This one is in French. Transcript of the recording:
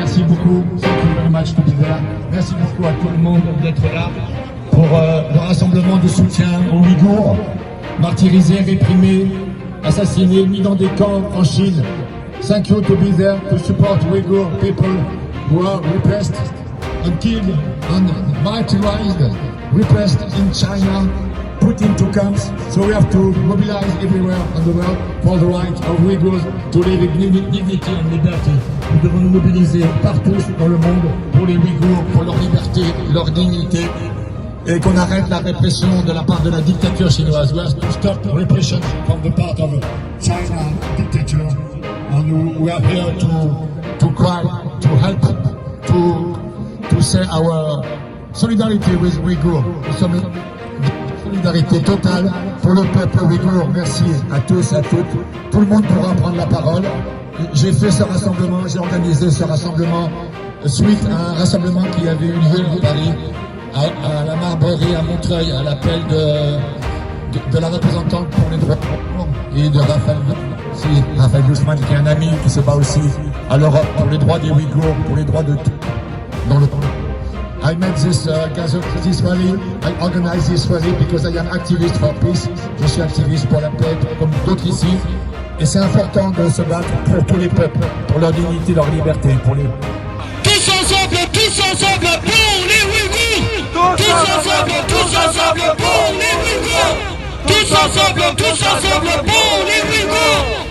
merci beaucoup. Thank you very much to be there. Merci beaucoup à tout le monde d'être là pour le rassemblement de soutien aux Ouïghours, martyrisés, réprimés, assassinés, mis dans des camps en Chine. Thank you to be there to support Uyghur people who are repressed and killed and martyrized, repressed in China, put into camps. So we have to mobilize everywhere in the world for the right of Uyghurs to live in dignity and liberty. Nous devons nous mobiliser partout dans le monde pour les Ouïghours, pour leur liberté, leur dignité, et qu'on arrête la répression de la part de la dictature chinoise. We have to stop repression from the part of China dictature. And we are here to cry, to help, to say our solidarity with Uyghur. Nous sommes solidarité totale pour le peuple ouïghour. Merci à tous, à toutes. Tout le monde pourra prendre la parole. J'ai fait ce rassemblement, j'ai organisé ce rassemblement suite à un rassemblement qui avait eu lieu à Paris, à la Marbrerie, à Montreuil, à l'appel de la représentante pour les droits et de Raphaël Glucksmann, qui est un ami qui se bat aussi à l'Europe pour les droits des Ouïghours, pour les droits de tout dans le monde. I made this rally, I organized this rally because I am activist for peace. Je suis activiste pour la paix, comme d'autres ici. Et c'est important de se battre pour tous les peuples, pour leur dignité, leur liberté, pour les... Tous ensemble pour les Ouïghours. Tous ensemble pour les Ouïghours. Tous ensemble pour les Ouïghours.